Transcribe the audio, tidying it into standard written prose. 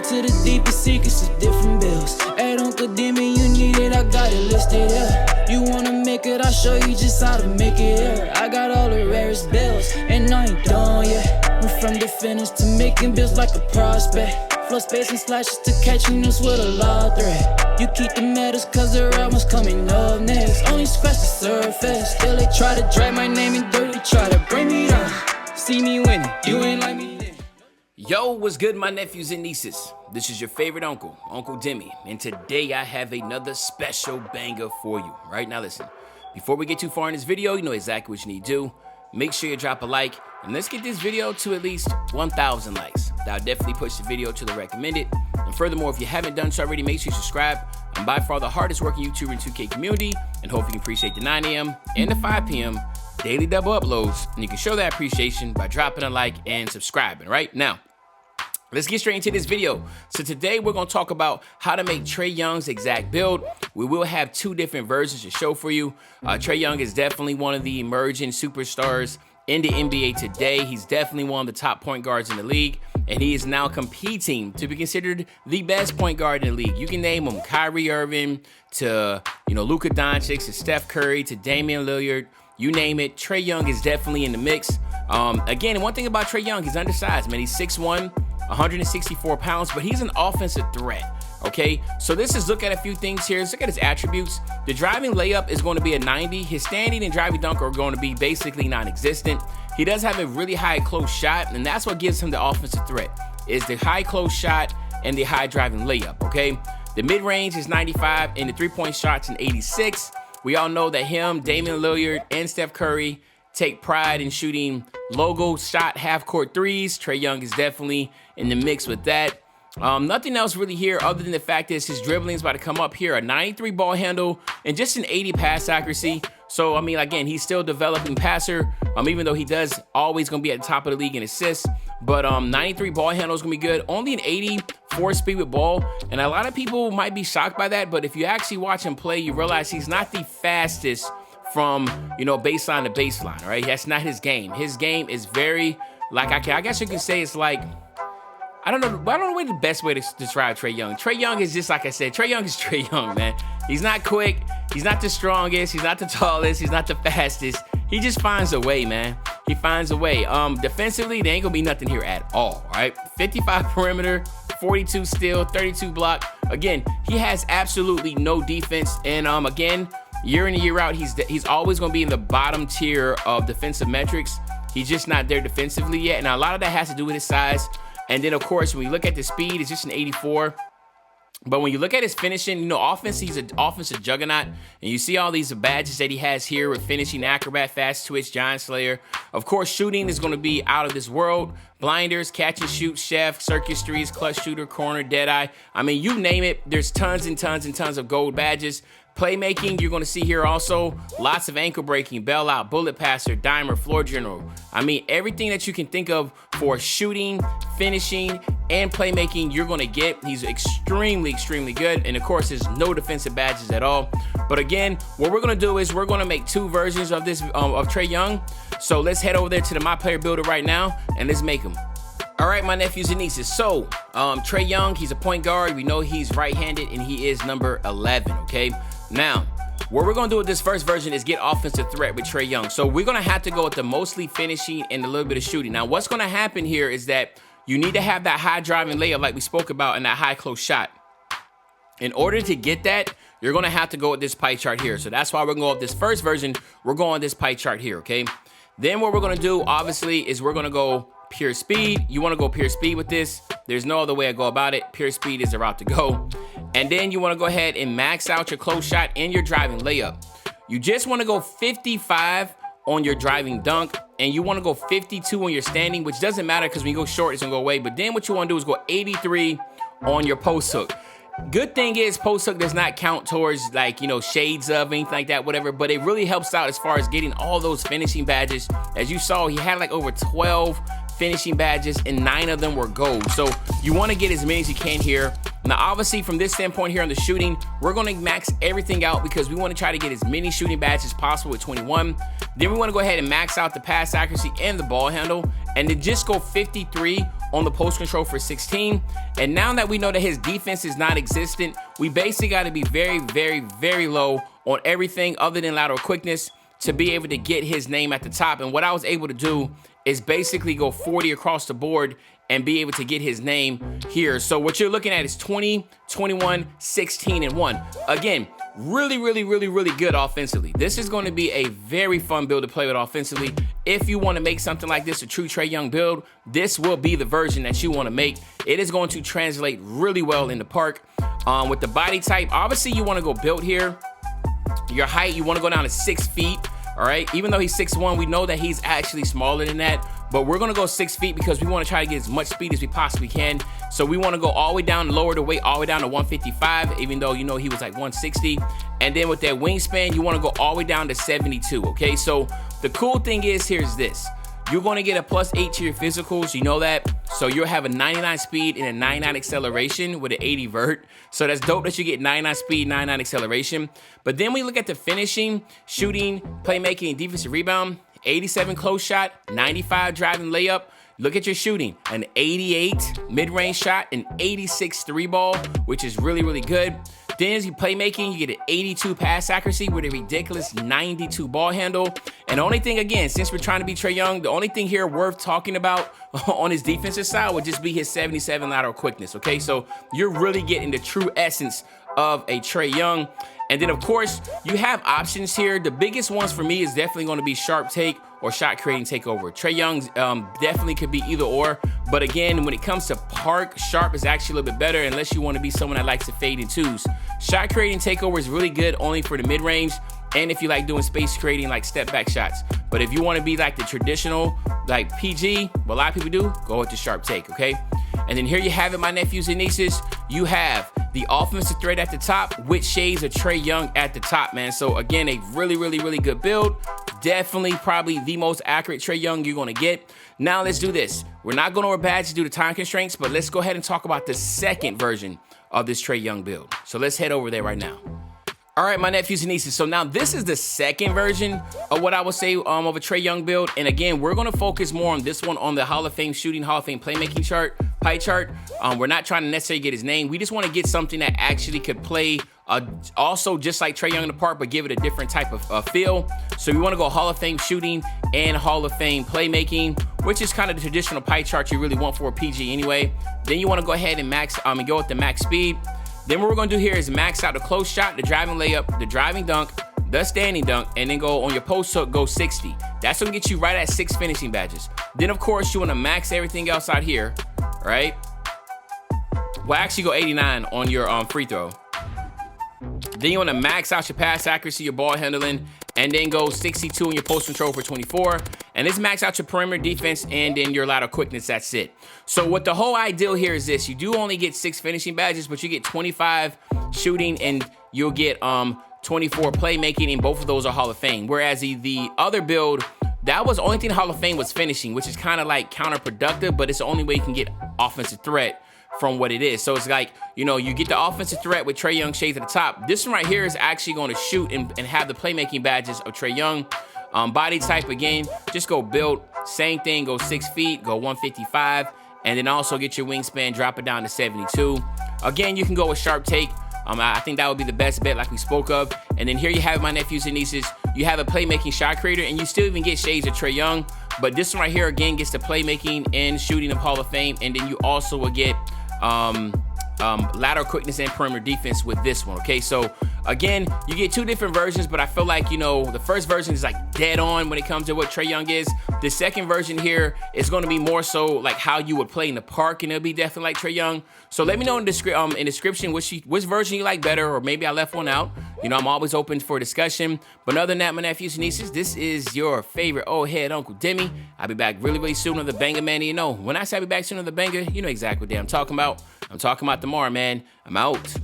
to the deepest secrets of different bills. At Uncle Demi, you need it, I got it listed here. You wanna make it, I'll show you just how to make it here. I got all the rarest bills, and I ain't done yet. Went from the finish to making bills like a prospect. Flow space and slashes to catching us with a lot of threat. You keep the medals cause the right one's coming up next. Only scratch the surface, still they try to drag my name in dirt. They try to bring me down, see me winning, you ain't like me then. Yo, what's good, my nephews and nieces? This is your favorite uncle, Uncle Demi, and today I have another special banger for you. Right now, listen, before we get too far in this video, you know exactly what you need to do. Make sure you drop a like, and let's get this video to at least 1,000 likes. That'll definitely push the video to the recommended. And furthermore, if you haven't done so already, make sure you subscribe. I'm by far the hardest working YouTuber in 2K community, and hope you can appreciate the 9 a.m. and the 5 p.m. daily double uploads. And you can show that appreciation by dropping a like and subscribing. Right now, let's get straight into this video. So today we're going to talk about how to make Trae Young's exact build. We will have two different versions to show for you. Trae Young is definitely one of the emerging superstars in the NBA today. He's definitely one of the top point guards in the league, and he is now competing to be considered the best point guard in the league. You can name him Kyrie Irving to, Luka Doncic to Steph Curry to Damian Lillard. You name it, Trae Young is definitely in the mix. Again, one thing about Trae Young, he's undersized, man. He's 6'1", 164 pounds, but he's an offensive threat. Okay, so let's just look at a few things here. Let's look at his attributes. The driving layup is going to be a 90. His standing and driving dunk are going to be basically non-existent. He does have a really high close shot, and that's what gives him the offensive threat, is the high close shot and the high driving layup, okay? The mid-range is 95, and the three-point shot's an 86. We all know that him, Damian Lillard, and Steph Curry take pride in shooting logo shot half-court threes. Trae Young is definitely in the mix with that. Nothing else really here other than the fact is his dribbling is about to come up here. A 93 ball handle and just an 80 pass accuracy. So, I mean, again, he's still developing passer, even though he does always going to be at the top of the league in assists. But 93 ball handle is going to be good. Only an 84 speed with ball. And a lot of people might be shocked by that. But if you actually watch him play, you realize he's not the fastest from, baseline to baseline, all right? That's not his game. His game is very, I guess you can say it's like, I don't know what the best way to describe Trae Young. Trae Young is just like I said. Trae Young is Trae Young, man. He's not quick. He's not the strongest. He's not the tallest. He's not the fastest. He just finds a way, man. He finds a way. Defensively, there ain't gonna be nothing here at all right? 55 perimeter, 42 steal, 32 block. Again, he has absolutely no defense. And again, year in and year out, he's always gonna be in the bottom tier of defensive metrics. He's just not there defensively yet. And a lot of that has to do with his size. And then, of course, when you look at the speed, it's just an 84. But when you look at his finishing, offense, he's an offensive juggernaut. And you see all these badges that he has here with finishing, acrobat, fast twitch, giant slayer. Of course, shooting is going to be out of this world. Blinders, catch and shoot, chef, circus streets, clutch shooter, corner, dead eye. I mean, you name it. There's tons and tons and tons of gold badges. Playmaking, you're going to see here also lots of ankle breaking, bailout, bullet passer, dimer, floor general. I mean, everything that you can think of for shooting, finishing, and playmaking, you're going to get. He's extremely, extremely good. And of course, there's no defensive badges at all. But again, what we're going to do is we're going to make two versions of this, of Trae Young. So let's head over there to the My Player Builder right now, and let's make them. All right, my nephews and nieces. So, Trae Young, he's a point guard. We know he's right-handed, and he is number 11, okay? Now, what we're going to do with this first version is get offensive threat with Trae Young. So we're going to have to go with the mostly finishing and a little bit of shooting. Now, what's going to happen here is that you need to have that high driving layup like we spoke about and that high close shot. In order to get that, you're going to have to go with this pie chart here. So that's why we're going to go with this first version. We're going with this pie chart here, okay? Then what we're going to do, obviously, is we're going to go pure speed. You want to go pure speed with this. There's no other way to go about it. Pure speed is the route to go. And then you want to go ahead and max out your close shot and your driving layup. You just want to go 55 on your driving dunk, and you want to go 52 on your standing, which doesn't matter because when you go short, it's going to go away. But then what you want to do is go 83 on your post hook. Good thing is post hook does not count towards shades of anything like that, whatever, but it really helps out as far as getting all those finishing badges. As you saw, he had over 12 finishing badges and 9 of them were gold. So you want to get as many as you can here. Now, obviously, from this standpoint here on the shooting, we're going to max everything out because we want to try to get as many shooting badges as possible with 21. Then we want to go ahead and max out the pass accuracy and the ball handle, and then just go 53 on the post control for 16. And now that we know that his defense is non-existent, we basically got to be very, very, very low on everything other than lateral quickness to be able to get his name at the top. And what I was able to do is basically go 40 across the board and be able to get his name here. So what you're looking at is 20, 21, 16, and 1. Again, really, really, really, really good offensively. This is going to be a very fun build to play with offensively. If you want to make something like this a true Trae Young build, this will be the version that you want to make. It is going to translate really well in the park. With the body type, obviously you want to go build here. Your height, you want to go down to 6 feet. All right, even though he's 6'1", we know that he's actually smaller than that, but we're gonna go 6 feet because we want to try to get as much speed as we possibly can. So we want to go all the way down, lower the weight all the way down to 155, even though you know he was like 160. And then with that wingspan, you want to go all the way down to 72. Okay, so the cool thing is here's this. You're going to get a +8 to your physicals, you know that. So you'll have a 99 speed and a 99 acceleration with an 80 vert. So that's dope that you get 99 speed, 99 acceleration. But then we look at the finishing, shooting, playmaking, and defensive rebound. 87 close shot, 95 driving layup. Look at your shooting, an 88 mid-range shot, an 86 3 ball, which is really, really good. Then as you playmaking, you get an 82 pass accuracy with a ridiculous 92 ball handle. And the only thing, again, since we're trying to be Trae Young, the only thing here worth talking about on his defensive side would just be his 77 lateral quickness, okay? So you're really getting the true essence of a Trae Young. And then, of course, you have options here. The biggest ones for me is definitely going to be sharp take or shot creating takeover. Trae Young's definitely could be either or. But again, when it comes to park, sharp is actually a little bit better unless you want to be someone that likes to fade in twos. Shot creating takeover is really good only for the mid-range and if you like doing space creating like step back shots. But if you want to be like the traditional, like PG, what a lot of people do, go with the sharp take, okay? And then here you have it, my nephews and nieces. You have the offensive threat at the top with shades of Trae Young at the top, man. So again, a really, really, really good build. Definitely probably the most accurate Trae Young you're going to get. Now let's do this. We're not going over badges due to time constraints, but let's go ahead and talk about the second version of this Trae Young build. So let's head over there right now. All right, my nephews and nieces. So now this is the second version of what I would say of a Trae Young build. And again, we're going to focus more on this one on the Hall of Fame shooting, Hall of Fame playmaking pie chart. We're not trying to necessarily get his name. We just want to get something that actually could play also just like Trae Young in the park, but give it a different type of feel. So we want to go Hall of Fame shooting and Hall of Fame playmaking, which is kind of the traditional pie chart you really want for a PG anyway. Then you want to go ahead and and go with the max speed. Then what we're going to do here is max out the close shot, the driving layup, the driving dunk, the standing dunk, and then go on your post hook, go 60. That's going to get you right at 6 finishing badges. Then, of course, you want to max everything else out here, right? Well, actually go 89 on your free throw. Then you want to max out your pass accuracy, your ball handling, and then go 62 in your post control for 24. And this max out your perimeter defense and then your lateral quickness, that's it. So what the whole ideal here is this. You do only get 6 finishing badges, but you get 25 shooting and you'll get 24 playmaking, and both of those are Hall of Fame. Whereas the other build, that was the only thing Hall of Fame was finishing, which is kind of like counterproductive, but it's the only way you can get offensive threat from what it is. So it's like, you know, you get the offensive threat with Trae Young shades at the top. This one right here is actually going to shoot and have the playmaking badges of Trae Young. Body type, again, just go build. Same thing, go 6 feet, go 155, and then also get your wingspan, drop it down to 72. Again, you can go with sharp take. I think that would be the best bet like we spoke of. And then here you have my nephews and nieces. You have a playmaking shot creator, and you still even get shades of Trae Young. But this one right here, again, gets the playmaking and shooting of Hall of Fame. And then you also will get lateral quickness and perimeter defense with this one, okay? So again, you get 2 different versions, but I feel like, you know, the first version is like dead on when it comes to what Trae Young is. The second version here is going to be more so like how you would play in the park, and it'll be definitely like Trae Young. So let me know in the description which version you like better, or maybe I left one out. You know, I'm always open for discussion. But other than that, my nephews and nieces, this is your favorite old head Uncle Demi. I'll be back really, really soon with the banger, man. You know, when I say I'll be back soon with the banger, you know exactly what day I'm talking about. I'm talking about tomorrow, man. I'm out.